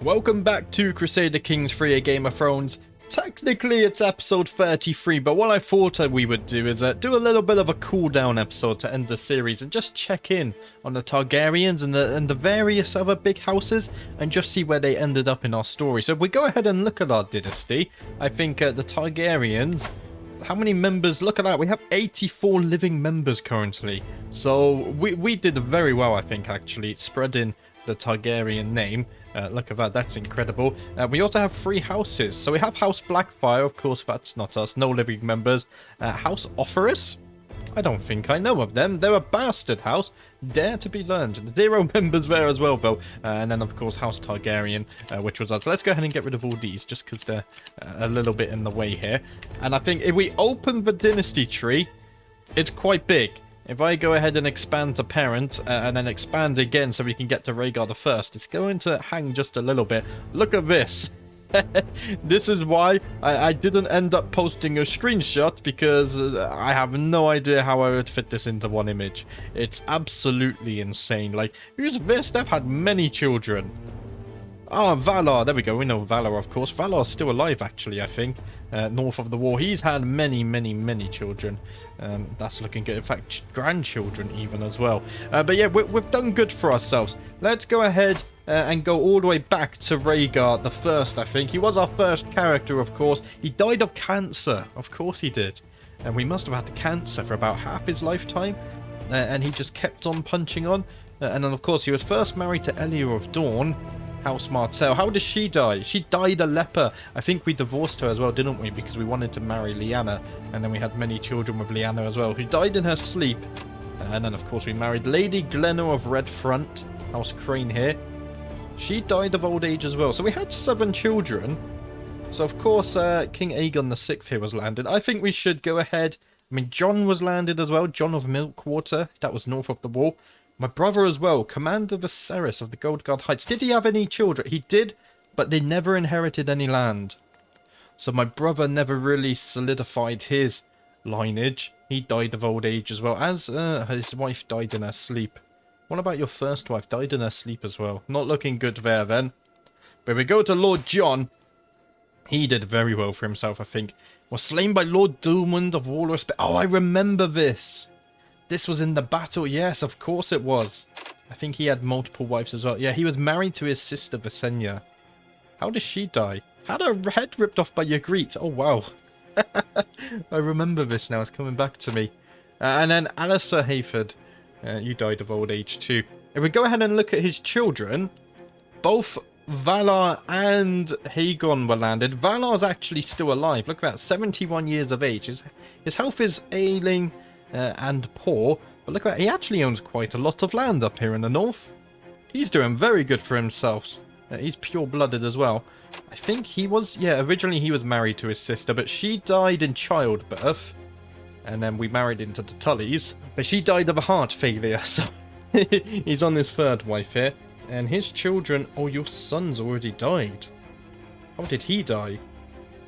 Welcome back to Crusader Kings 3, a Game of Thrones. Technically it's episode 33, but what I thought we would do is do a little bit of a cool down episode to end the series and just check in on the Targaryens and the various other big houses and just see where they ended up in our story. So if we go ahead and look at our dynasty, I think the Targaryens, how many members? Look at that, we have 84 living members currently. So we did very well, I think, actually, spreading the Targaryen name. Look at that, that's incredible. We also have 3 houses. So we have House Blackfire, of course, that's not us, no living members. House Offerus? I don't think I know of them. They're a bastard house, dare to be learned. 0 members there as well, though. And then, of course, House Targaryen, which was us. So let's go ahead and get rid of all these, just because they're a little bit in the way here. And I think if we open the Dynasty Tree, it's quite big. If I go ahead and expand to parent, and then expand again so we can get to Rhaegar the First, it's going to hang just a little bit. Look at this. This is why I didn't end up posting a screenshot, because I have no idea how I would fit this into one image. It's absolutely insane. Like, who's this? They've had many children. Oh, Valar. There we go. We know Valar, of course. Valar's still alive, actually, I think. North of the wall. He's had many, many, many children. That's looking good. In fact, grandchildren even as well. But yeah, we've done good for ourselves. Let's go ahead and go all the way back to Rhaegar the First, I think. He was our first character, of course. He died of cancer. Of course he did. And we must have had cancer for about half his lifetime. And he just kept on punching on. And then, of course, he was first married to Elia of Dawn. House Martell. How did she die? She died a leper. I think we divorced her as well, didn't we? Because we wanted to marry Lyanna. And then we had many children with Lyanna as well, who died in her sleep. And then, of course, we married Lady Glenna of Red Front. House Crane here. She died of old age as well. So we had 7 children. So, of course, King Aegon VI here was landed. I think we should go ahead. I mean, John was landed as well. John of Milkwater. That was north of the wall. My brother as well, Commander Viserys of the Gold Guard Heights. Did he have any children? He did, but they never inherited any land. So my brother never really solidified his lineage. He died of old age as well, as his wife died in her sleep. What about your first wife? Died in her sleep as well. Not looking good there then. But we go to Lord John. He did very well for himself, I think. Was slain by Lord Doomund of Walrus. Oh, I remember this. This was in the battle. Yes, of course it was. I think he had multiple wives as well. Yeah, he was married to his sister Visenya. How did she die? Had her head ripped off by Ygritte. Oh, wow. I remember this now. It's coming back to me. And then Alliser Hayford. You died of old age too. If we go ahead and look at his children, both Valar and Haegon were landed. Valar's actually still alive. Look at that. 71 years of age. His health is ailing and poor, but look at that, he actually owns quite a lot of land up here in the north. He's doing very good for himself. He's pure-blooded as well. I think he was, yeah, originally he was married to his sister, but she died in childbirth, and then we married into the Tullys, but she died of a heart failure, so he's on his 3rd wife here. And his children, oh, your son's already died. How did he die?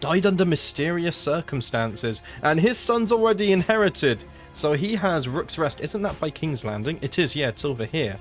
Died under mysterious circumstances, and his son's already inherited. So he has Rook's Rest. Isn't that by King's Landing? It is, yeah, it's over here.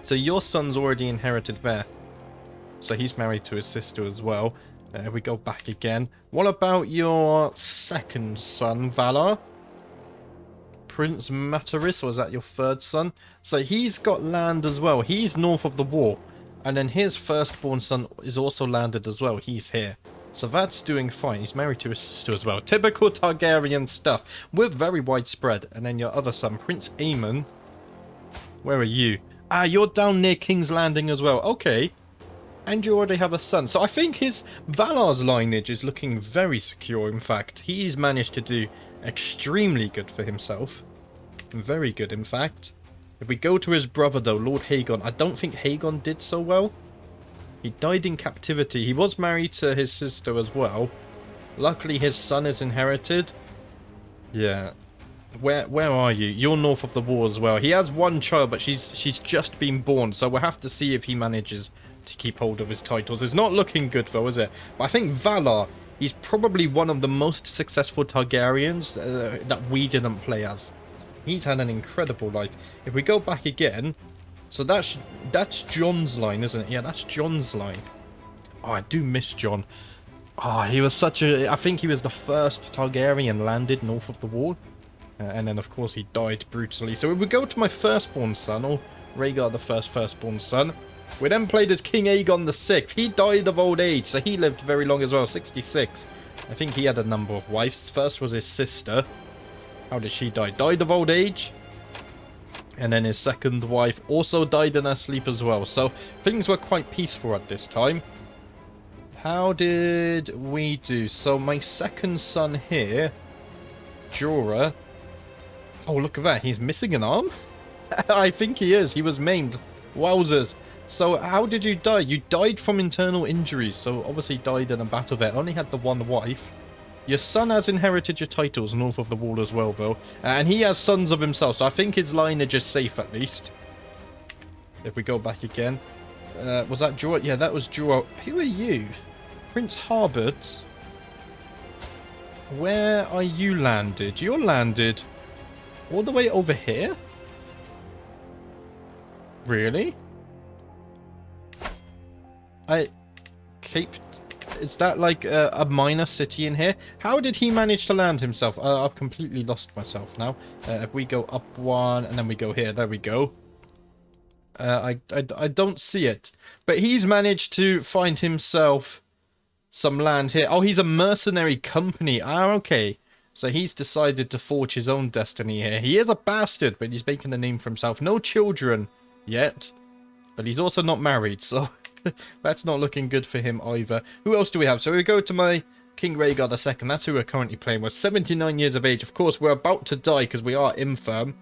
So your son's already inherited there. So he's married to his sister as well. We go back again. What about your 2nd son, Valar? Prince Mataris, or was that your 3rd son? So he's got land as well. He's north of the wall. And then his firstborn son is also landed as well. He's here. So that's doing fine. He's married to his sister as well. Typical Targaryen stuff. We're very widespread. And then your other son, Prince Aemon. Where are you? Ah, you're down near King's Landing as well. Okay. And you already have a son. So I think his Valar's lineage is looking very secure, in fact. He's managed to do extremely good for himself. Very good, in fact. If we go to his brother, though, Lord Haegon, I don't think Haegon did so well. He died in captivity. He was married to his sister as well. Luckily, his son is inherited. Yeah. Where are you? You're north of the wall as well. He has 1 child, but she's just been born. So we'll have to see if he manages to keep hold of his titles. It's not looking good, though, is it? But I think Valar, he's probably one of the most successful Targaryens that we didn't play as. He's had an incredible life. If we go back again... So that's Jon's line, isn't it? Yeah, that's Jon's line. Oh, I do miss Jon. Oh, he was such a... I think he was the first Targaryen landed north of the wall. And then, of course, he died brutally. So we would go to my firstborn son, or Rhaegar the firstborn son. We then played as King Aegon the 6th. He died of old age, so he lived very long as well, 66. I think he had a number of wives. First was his sister. How did she die? Died of old age. And then his second wife also died in her sleep as well. So things were quite peaceful at this time. How did we do? So my second son here, Jorah. Oh, look at that. He's missing an arm? I think he is. He was maimed. Wowzers. So how did you die? You died from internal injuries. So obviously died in a battle there. Only had the one wife. Your son has inherited your titles north of the wall as well, though. And he has sons of himself. So I think his lineage is safe at least. If we go back again. Was that Jorah? Yeah, that was Jorah. Who are you? Prince Harberts. Where are you landed? You're landed all the way over here? Really? Is that like a minor city in here? How did he manage to land himself? I've completely lost myself now. If we go up one and then we go here. There we go. I don't see it. But he's managed to find himself some land here. Oh, he's a mercenary company. Ah, okay. So he's decided to forge his own destiny here. He is a bastard, but he's making a name for himself. No children yet. But he's also not married, so that's not looking good for him either. Who else do we have? So we go to my King Rhaegar II. That's who we're currently playing with. 79 years of age. Of course, we're about to die because we are infirm.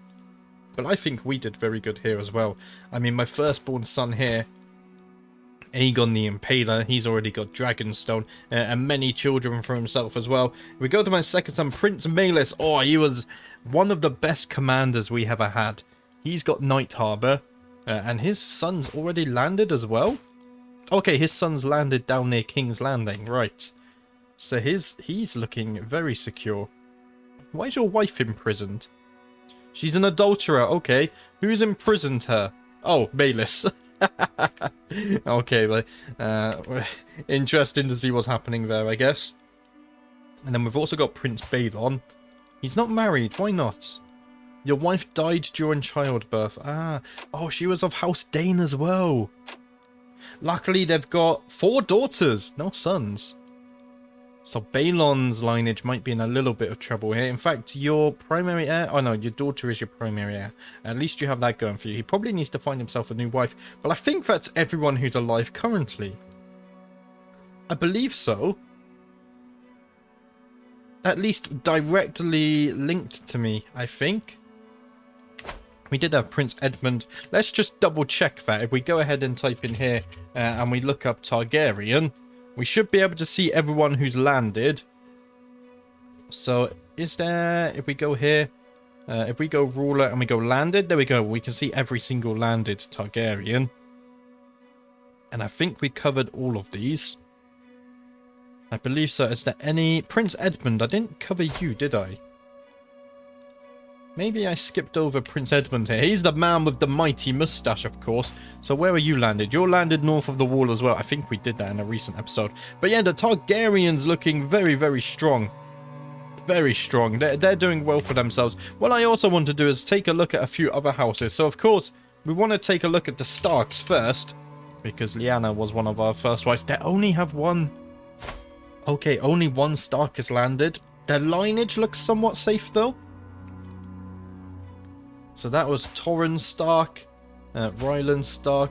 But I think we did very good here as well. I mean, my firstborn son here, Aegon the Impaler, he's already got Dragonstone and many children for himself as well. We go to my second son, Prince Rhaegar. Oh, he was one of the best commanders we ever had. He's got Night Harbor, and his son's already landed as well. Okay, his son's landed down near King's Landing, right. So he's looking very secure. Why is your wife imprisoned? She's an adulterer, okay. Who's imprisoned her? Oh, Baelish. Okay, but interesting to see what's happening there, I guess. And then we've also got Prince Balon. He's not married. Why not? Your wife died during childbirth. Ah, oh, she was of House Dane as well. Luckily, they've got 4 daughters, no sons. So Balon's lineage might be in a little bit of trouble here. In fact, your primary heir... Oh, no, your daughter is your primary heir. At least you have that going for you. He probably needs to find himself a new wife. But I think that's everyone who's alive currently. I believe so. At least directly linked to me, I think. We did have Prince Edmund. Let's just double check that. If we go ahead and type in here and we look up Targaryen... We should be able to see everyone who's landed. So, is there... If we go here... if we go ruler and we go landed... There we go. We can see every single landed Targaryen. And I think we covered all of these. I believe so. Is there any... Prince Edmund, I didn't cover you, did I? Maybe I skipped over Prince Edmund here. He's the man with the mighty moustache, of course. So where are you landed? You're landed north of the wall as well. I think we did that in a recent episode. But yeah, the Targaryens looking very, very strong. Very strong. They're doing well for themselves. What I also want to do is take a look at a few other houses. So, of course, we want to take a look at the Starks first. Because Lyanna was one of our first wives. They only have one. Okay, only one Stark is landed. Their lineage looks somewhat safe, though. So that was Torrhen Stark, Ryland Stark.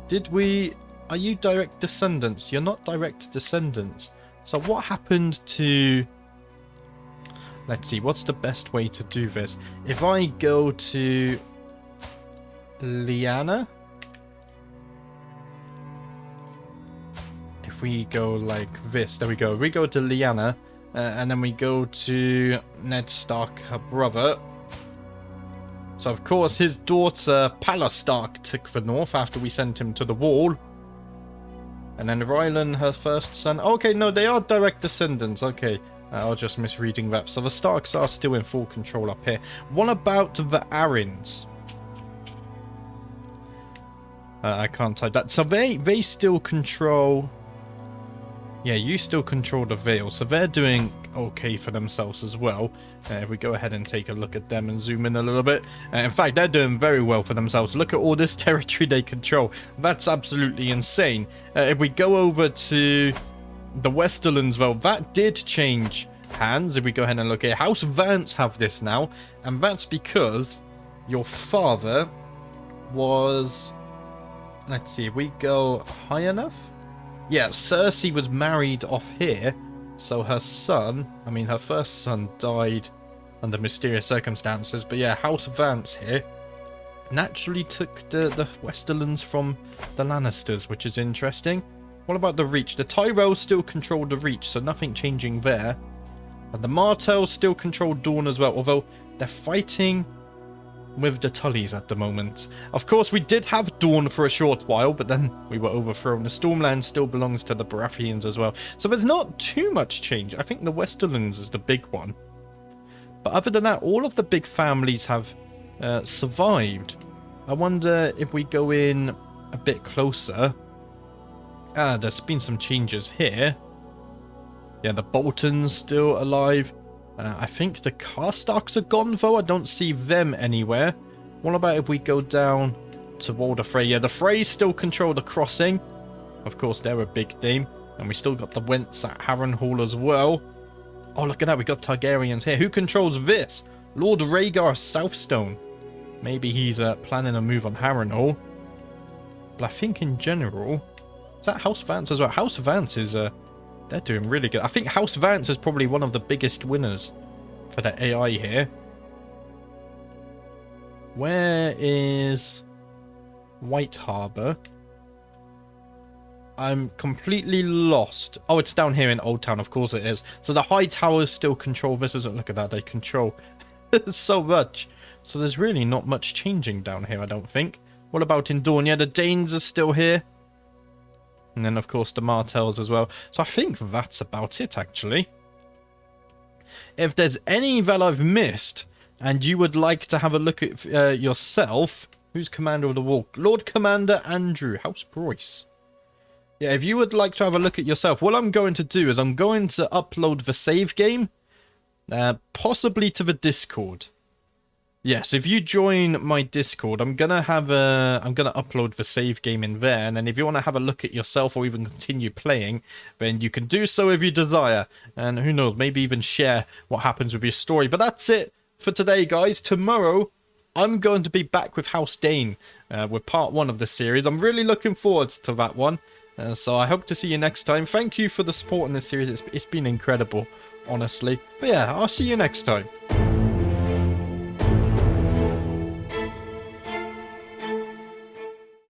Did we... Are you direct descendants? You're not direct descendants. So what happened to... Let's see, what's the best way to do this? If I go to Lyanna... If we go like this, there we go. We go to Lyanna, and then we go to Ned Stark, her brother. So, of course, his daughter, Palla Stark, took the north after we sent him to the wall. And then Rylan, her first son. Okay, no, they are direct descendants. Okay, I was just misreading that. So the Starks are still in full control up here. What about the Arryns? I can't type that. So they still control... Yeah, you still control the Vale, so they're doing okay for themselves as well. If we go ahead and take a look at them and zoom in a little bit. In fact, they're doing very well for themselves. Look at all this territory they control. That's absolutely insane. If we go over to the Westerlands, though, that did change hands. If we go ahead and look here, House Vance have this now, and that's because your father was... Let's see, if we go high enough... Yeah, Cersei was married off here, so her son, I mean her first son died under mysterious circumstances, but yeah, House Vance here naturally took the Westerlands from the Lannisters, which is interesting. What about the Reach? The Tyrells still control the Reach, so nothing changing there. And the Martells still control Dawn as well, although they're fighting with the Tullys at the moment. Of course, we did have Dawn for a short while, but then we were overthrown. The Stormland still belongs to the Baratheons as well. So there's not too much change. I think the Westerlands is the big one. But other than that, all of the big families have survived. I wonder if we go in a bit closer. There's been some changes here. Yeah, the Boltons still alive. I think the Karstarks are gone, though. I don't see them anywhere. What about if we go down to Walder Frey? Yeah, the Freys still control the crossing. Of course, they're a big name. And we still got the Wents at Harrenhal as well. Oh, look at that. We got Targaryens here. Who controls this? Lord Rhaegar Southstone. Maybe he's planning a move on Harrenhal. But I think in general... Is that House Vance as well? House Vance is... They're doing really good. I think House Vance is probably one of the biggest winners for the AI here. Where is White Harbour? I'm completely lost. Oh, it's down here in Old Town. Of course it is. So the High Towers still control this. Isn't? Look at that. They control so much. So there's really not much changing down here, I don't think. What about in Dawn? Yeah, the Danes are still here. And then, of course, the Martells as well. So I think that's about it, actually. If there's any that I've missed, and you would like to have a look at yourself... Who's Commander of the Wall? Lord Commander Andrew, House Bryce. Yeah, if you would like to have a look at yourself, what I'm going to do is I'm going to upload the save game, possibly to the Discord. Yes, if you join my Discord, I'm gonna upload the save game in there, and then if you want to have a look at yourself or even continue playing, then you can do so if you desire. And who knows, maybe even share what happens with your story. But that's it for today, guys. Tomorrow, I'm going to be back with House Dane with part 1 of the series. I'm really looking forward to that one. So I hope to see you next time. Thank you for the support in this series. It's been incredible, honestly. But yeah, I'll see you next time.